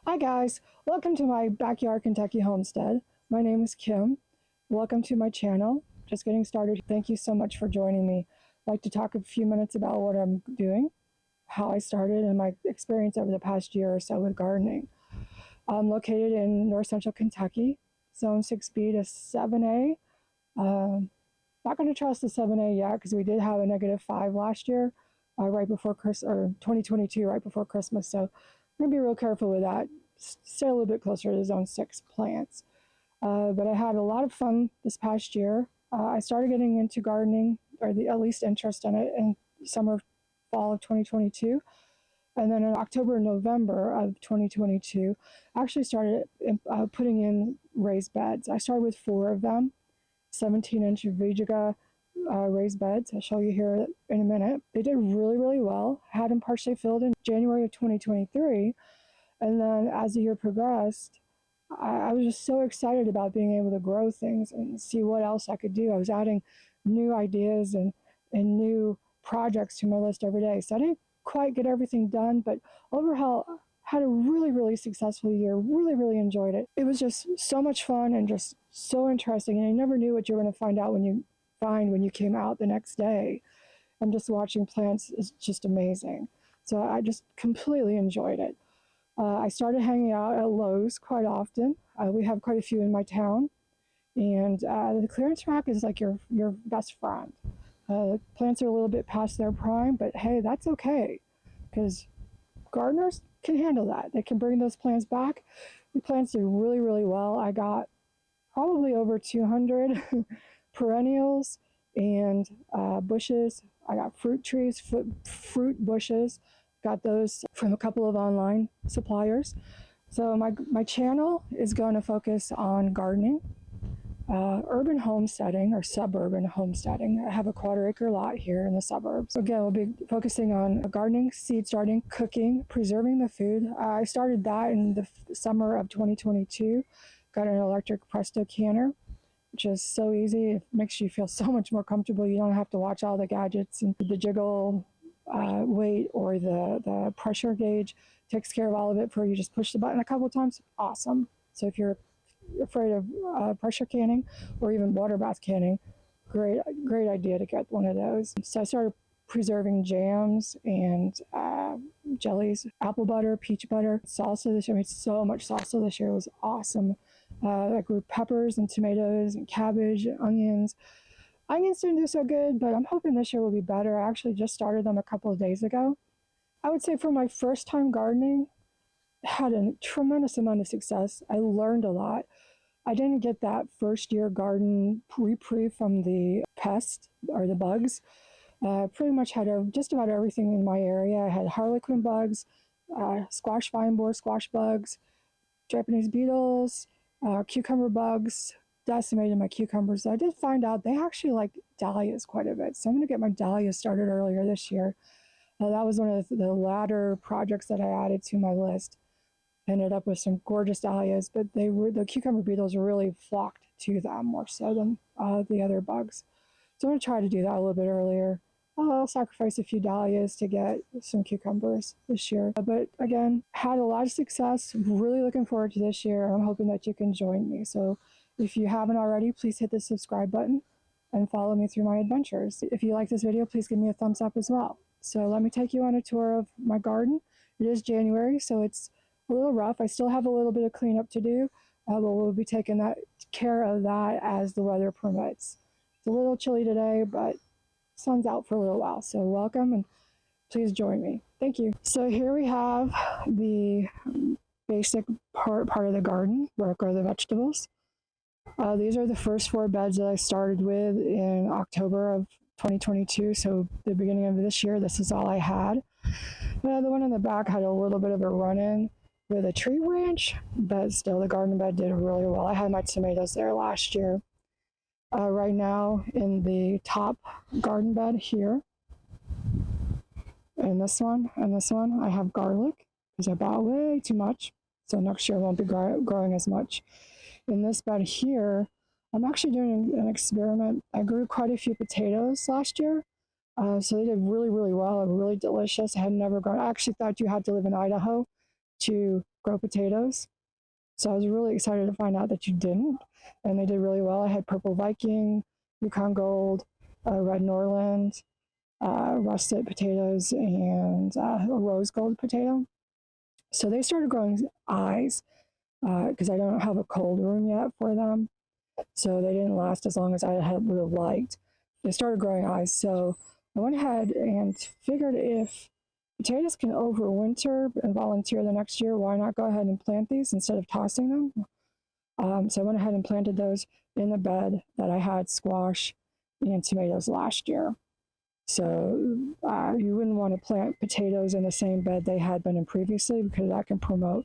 Hi guys, welcome to my backyard Kentucky homestead. My name is Kim. Welcome to my channel. Just getting started. Thank you so much for joining me. I'd like to talk a few minutes about what I'm doing, how I started, and my experience over the past year or so with gardening. I'm located in north central Kentucky, zone 6B to 7A. Not going to trust the 7A yet because we did have a -5 last year, right before Christmas, or 2022, right before Christmas. So I'm going to be real careful with that. Stay a little bit closer to zone 6 plants. But I had a lot of fun this past year. I started getting into gardening, or at least interest in it, in summer, fall of 2022. And then in October and November of 2022, I actually started putting in raised beds. I started with 4 of them, 17-inch veggies raised beds. I'll show you here in a minute. They did really, really well. I had them partially filled in January of 2023. And then as the year progressed, I was just so excited about being able to grow things and see what else I could do. I was adding new ideas and new projects to my list every day. So I didn't quite get everything done, but overall had a really, really successful year. Really, really enjoyed it. It was just so much fun and just so interesting. And you never knew what you were going to find out when you came out the next day. And just watching plants is just amazing. So I just completely enjoyed it. I started hanging out at Lowe's quite often. We have quite a few in my town. And the clearance rack is like your best friend. Plants are a little bit past their prime, but hey, that's okay. Because gardeners can handle that. They can bring those plants back. The plants did really, really well. I got probably over 200 perennials and bushes. I got fruit trees, fruit bushes. Got those from a couple of online suppliers. So my channel is going to focus on gardening, urban homesteading or suburban homesteading. I have a 1/4-acre lot here in the suburbs. Again, we'll be focusing on gardening, seed starting, cooking, preserving the food. I started that in the summer of 2022. Got an electric Presto canner, which is so easy. It makes you feel so much more comfortable. You don't have to watch all the gadgets and the jiggle weight or the pressure gauge. Takes care of all of it for you. Just push the button a couple of times. Awesome. So if you're afraid of pressure canning or even water bath canning, great idea to get one of those. So I started preserving jams and jellies, apple butter, peach butter, salsa this year. I made so much salsa this year. It was awesome. I grew peppers and tomatoes and cabbage and onions. Onions didn't do so good, but I'm hoping this year will be better. I actually just started them a couple of days ago. I would say for my first time gardening, had a tremendous amount of success. I learned a lot. I didn't get that first year garden reprieve from the pests or the bugs. Pretty much had just about everything in my area. I had harlequin bugs, squash vine borer, squash bugs, Japanese beetles, cucumber bugs, decimated my cucumbers. I did find out they actually like dahlias quite a bit. So I'm going to get my dahlias started earlier this year. That was one of the latter projects that I added to my list. Ended up with some gorgeous dahlias, but the cucumber beetles really flocked to them more so than the other bugs. So I'm going to try to do that a little bit earlier. I'll sacrifice a few dahlias to get some cucumbers this year. But again, had a lot of success. Really looking forward to this year. I'm hoping that you can join me. So if you haven't already, please hit the subscribe button and follow me through my adventures. If you like this video, please give me a thumbs up as well. So let me take you on a tour of my garden. It is January, so it's a little rough. I still have a little bit of cleanup to do, but we'll be taking care of that as the weather permits. It's a little chilly today, but sun's out for a little while. So welcome and please join me. Thank you. So here we have the basic part of the garden where I grow the vegetables. These are the first 4 beds that I started with in October of 2022. So the beginning of this year, this is all I had. The one in the back had a little bit of a run-in with a tree branch, but still the garden bed did really well. I had my tomatoes there last year. Right now in the top garden bed here, and this one, I have garlic because I bought way too much. So next year I won't be growing as much. In this bed here, I'm actually doing an experiment. I grew quite a few potatoes last year. So they did really, really well and really delicious. I had never grown. I actually thought you had to live in Idaho to grow potatoes. So I was really excited to find out that you didn't, and they did really well. I had Purple Viking, Yukon Gold, Red Norland, russet potatoes, and a rose gold potato. So they started growing eyes because I don't have a cold room yet for them. So they didn't last as long as I would have liked. They started growing eyes. So I went ahead and figured if potatoes can overwinter and volunteer the next year, why not go ahead and plant these instead of tossing them? So I went ahead and planted those in the bed that I had squash and tomatoes last year. So you wouldn't want to plant potatoes in the same bed they had been in previously because that can promote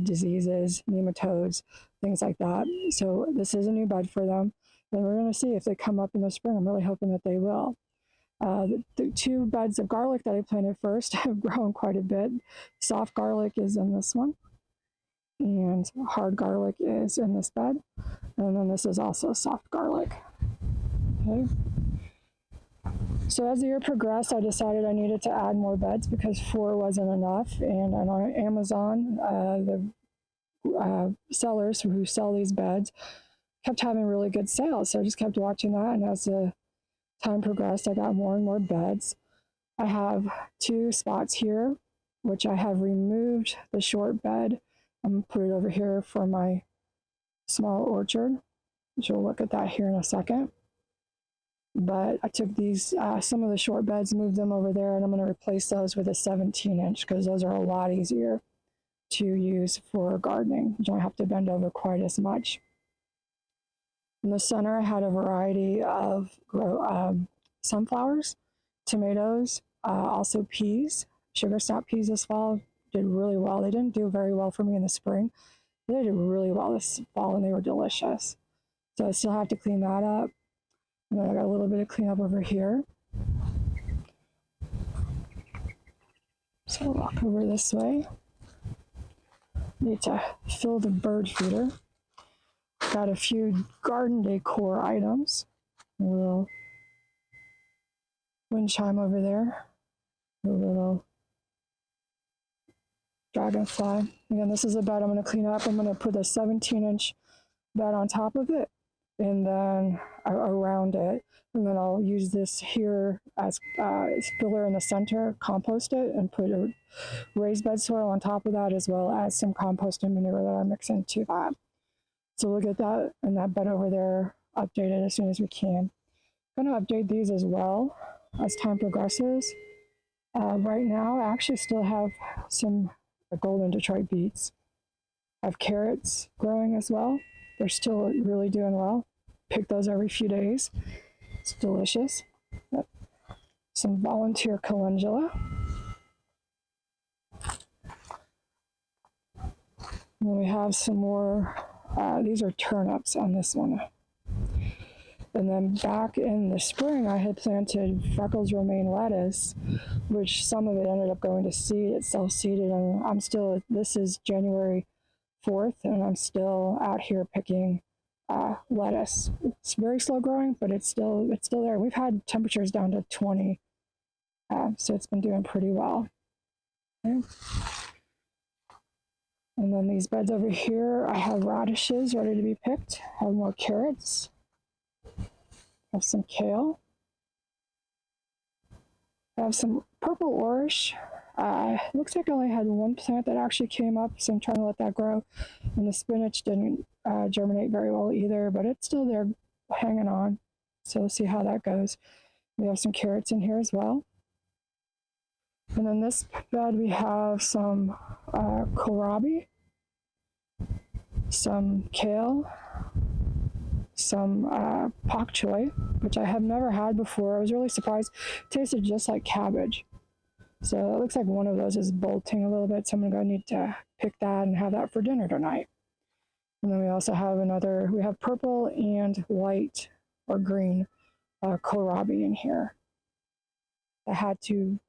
diseases, nematodes, things like that. So this is a new bed for them. And we're going to see if they come up in the spring. I'm really hoping that they will. The 2 beds of garlic that I planted first have grown quite a bit. Soft garlic is in this one, and hard garlic is in this bed. And then this is also soft garlic. Okay. So as the year progressed, I decided I needed to add more beds because 4 wasn't enough. And on Amazon, the sellers who sell these beds kept having really good sales. So I just kept watching that. And as the time progressed, I got more and more beds. I have 2 spots here, which I have removed the short bed. I'm going to put it over here for my small orchard, which we'll look at that here in a second. But I took these, some of the short beds, moved them over there, and I'm going to replace those with a 17-inch because those are a lot easier to use for gardening. You don't have to bend over quite as much. In the center, I had a variety of sunflowers, tomatoes, also peas. Sugar snap peas this fall did really well. They didn't do very well for me in the spring, but they did really well this fall, and they were delicious. So I still have to clean that up. And then I got a little bit of cleanup over here. So I'll walk over this way. Need to fill the bird feeder. Got a few garden decor items. A little wind chime over there. A little dragonfly. Again, this is a bed I'm going to clean up. I'm going to put a 17-inch bed on top of it, and then around it, and then I'll use this here as filler in the center, compost it, and put a raised bed soil on top of that, as well as some compost and manure that I mix into that. So we'll get that and that bed over there updated as soon as we can. I'm going to update these as well as time progresses. Right now, I actually still have some golden Detroit beets. I have carrots growing as well. They're still really doing well. Pick those every few days. It's delicious. Some volunteer calendula. And we have some more, these are turnips on this one. And then back in the spring, I had planted Freckles romaine lettuce, which some of it ended up going to seed. It's self-seeded, and I'm still, this is January 4th, and I'm still out here picking lettuce. It's very slow growing, but it's still there. We've had temperatures down to 20, so it's been doing pretty well. Okay. And then these beds over here, I have radishes ready to be picked. I have more carrots. I have some kale. I have some purple orish. Looks like I only had 1 plant that actually came up, so I'm trying to let that grow. And the spinach didn't germinate very well either, but it's still there hanging on. So we'll see how that goes. We have some carrots in here as well. And then this bed we have some kohlrabi, some kale, some pak choi, which I have never had before. I was really surprised. It tasted just like cabbage. So it looks like one of those is bolting a little bit, so I'm going to need to pick that and have that for dinner tonight. And then we also have we have purple and white or green kohlrabi in here. I had to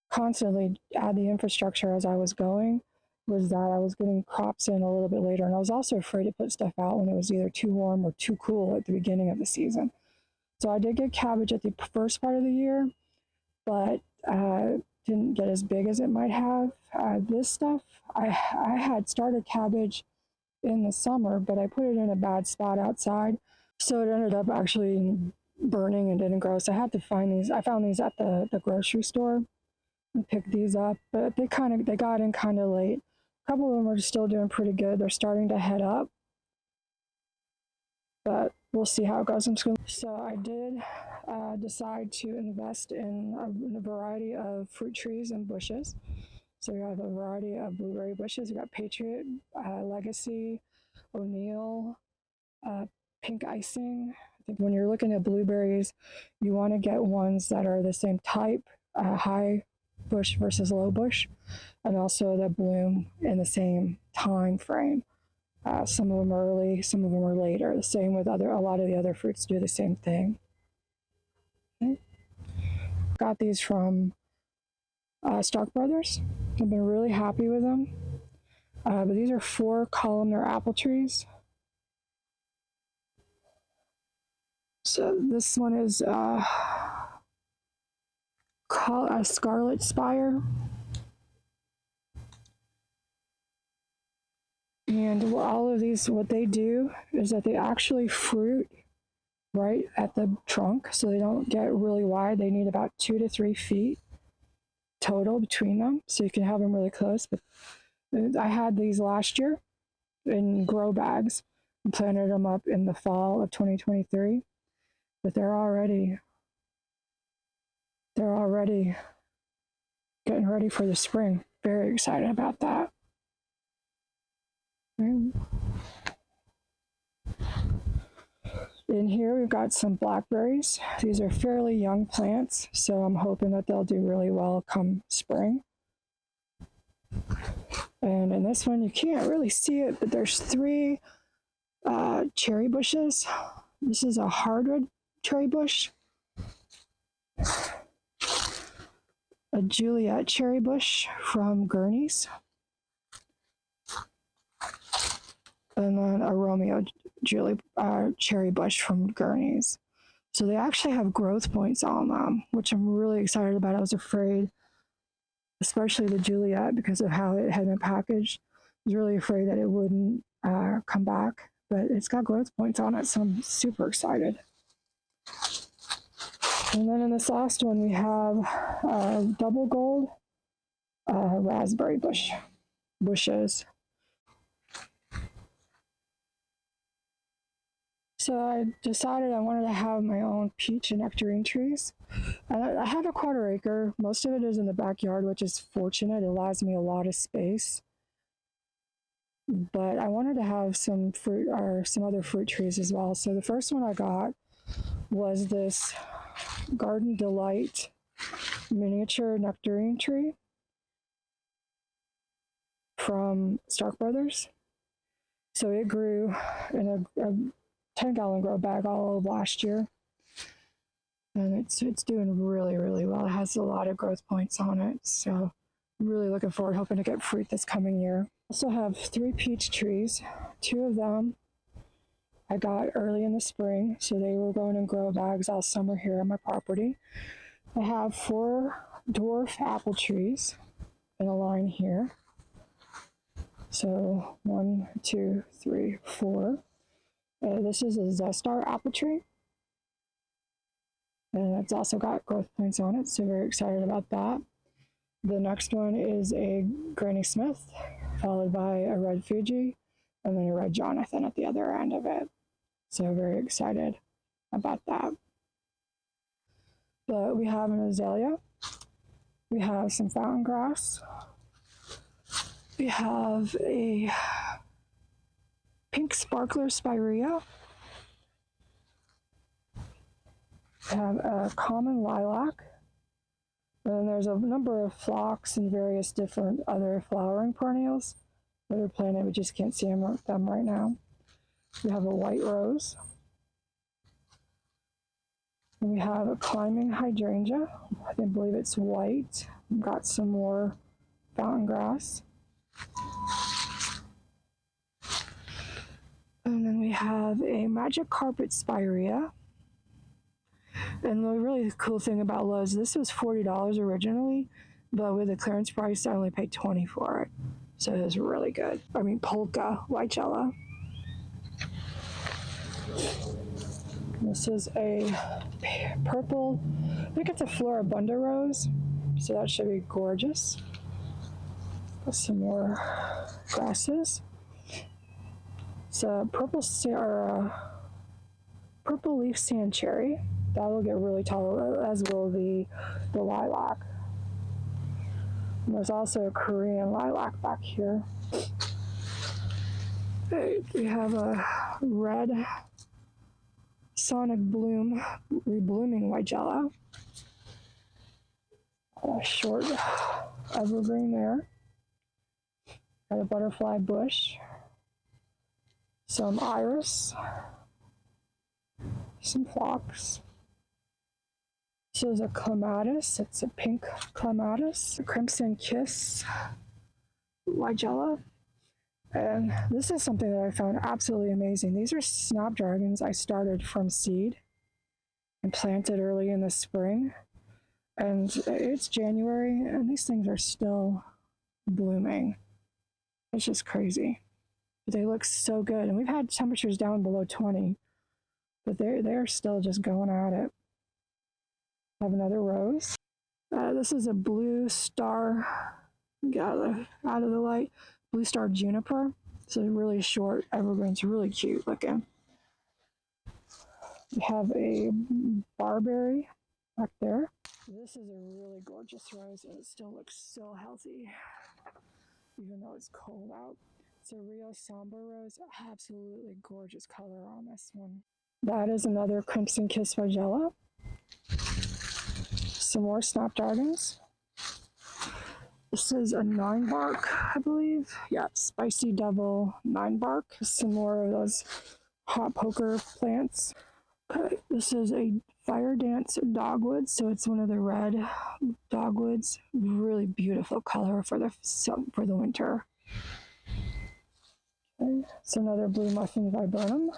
constantly add the infrastructure as I was going, was that I was getting crops in a little bit later, and I was also afraid to put stuff out when it was either too warm or too cool at the beginning of the season. So I did get cabbage at the first part of the year, but didn't get as big as it might have. This stuff, I had started cabbage in the summer, but I put it in a bad spot outside, so it ended up actually burning and didn't grow. So I had to find these. I found these at the grocery store and picked these up, but they got in kind of late. A couple of them are still doing pretty good. They're starting to head up, but we'll see how it goes. So I did decide to invest in a variety of fruit trees and bushes. So we have a variety of blueberry bushes. We got Patriot, Legacy, O'Neill, Pink Icing. I think when you're looking at blueberries, you want to get ones that are the same type, high bush versus low bush, and also that bloom in the same time frame. Some of them are early, some of them are later. The same with a lot of the other fruits do the same thing. Okay. Got these from Stark Brothers. I've been really happy with them. But these are 4 columnar apple trees. So this one is a Scarlet Spire. And all of these, what they do is that they actually fruit right at the trunk, so they don't get really wide. They need about 2 to 3 feet total between them, so you can have them really close. But I had these last year in grow bags and planted them up in the fall of 2023, but they're already getting ready for the spring. Very excited about that. In here we've got some blackberries. These are fairly young plants, so I'm hoping that they'll do really well come spring. And in this one you can't really see it, but there's 3 cherry bushes. This is a hardwood cherry bush, a Juliet cherry bush from Gurney's, and then a Romeo cherry bush from Gurney's. So they actually have growth points on them, which I'm really excited about. I was afraid, especially the Juliet, because of how it had been packaged. I was really afraid that it wouldn't come back, but it's got growth points on it, so I'm super excited. And then in this last one, we have double gold raspberry bushes. So I decided I wanted to have my own peach and nectarine trees. And I have a 1/4 acre. Most of it is in the backyard, which is fortunate. It allows me a lot of space. But I wanted to have some fruit or some other fruit trees as well. So the first one I got was this Garden Delight miniature nectarine tree from Stark Brothers. So it grew in a 10-gallon grow bag all of last year, and it's doing really, really well. It has a lot of growth points on it, so I'm really looking forward, hoping to get fruit this coming year. I also have 3 peach trees. 2 of them I got early in the spring, so they were going in grow bags all summer here on my property. I have 4 dwarf apple trees in a line here. So 1, 2, 3, 4. This is a Zestar apple tree, and it's also got growth points on it, so very excited about that. The next one is a Granny Smith, followed by a red Fuji, and then a red Jonathan at the other end of it. So very excited about that. But we have an azalea, we have some fountain grass, we have a pink sparkler spirea, we have a common lilac, and then there's a number of phlox and various different other flowering perennials that are planted. We just can't see them right now. We have a white rose, and we have a climbing hydrangea. I believe it's white. We've got some more fountain grass. And then we have a magic carpet spirea. And the really cool thing about Lowe's, this was $40 originally, but with the clearance price, I only paid $20 for it. So it was really good. I mean, polka whitella. This is a purple, I think it's a Floribunda rose. So that should be gorgeous. Got some more grasses. It's a purple leaf sand cherry. That'll get really tall, as will the lilac. And there's also a Korean lilac back here. We have a red Sonic Bloom reblooming Weigella. A short evergreen there. Got a butterfly bush. Some iris. Some phlox. This is a clematis. It's a pink clematis. A crimson kiss Weigella. And this is something that I found absolutely amazing. These are snapdragons I started from seed and planted early in the spring. And it's January, and these things are still blooming. It's just crazy. But they look so good. And we've had temperatures down below 20, but they're still just going at it. I have another rose. This is a blue star, out of the light, blue star juniper. It's a really short evergreen. It's really cute looking. We have a barberry back there. This is a really gorgeous rose, and it still looks so healthy, even though it's cold out. It's a Rio Somber rose. Absolutely gorgeous color on this one. That is another Crimson Kiss Weigella. Some more snapdragons. This is a 9-bark, I believe. Yeah, Spicy Devil 9-bark. Some more of those hot poker plants. Okay, this is a Fire Dance Dogwood, so it's one of the red dogwoods. Really beautiful color for the winter. Okay, it's another Blue Muffin Viburnum.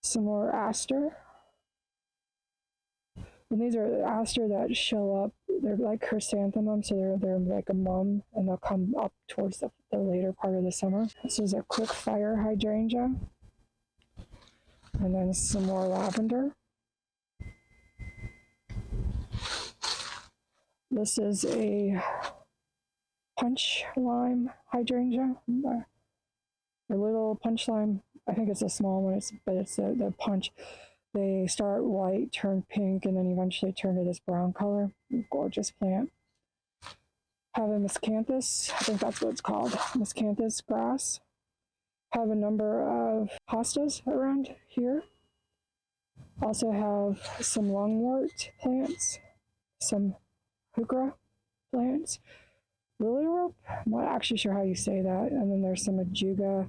Some more aster. And these are aster that show up. They're like chrysanthemums, so they're like a mum, and they'll come up towards the later part of the summer. This is a quick fire hydrangea. And then some more lavender. This is a punch lime hydrangea. A little punch lime. I think it's a small one, but it's the punch. They start white, turn pink, and then eventually turn to this brown color. Gorgeous plant. Have a miscanthus. I think that's what it's called. Miscanthus grass. Have a number of hostas around here. Also have some lungwort plants, some heuchera plants, lily rope. I'm not actually sure how you say that. And then there's some ajuga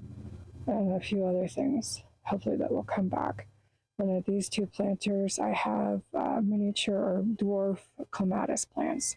and a few other things. Hopefully that will come back. And at these two planters, I have miniature or dwarf clematis plants.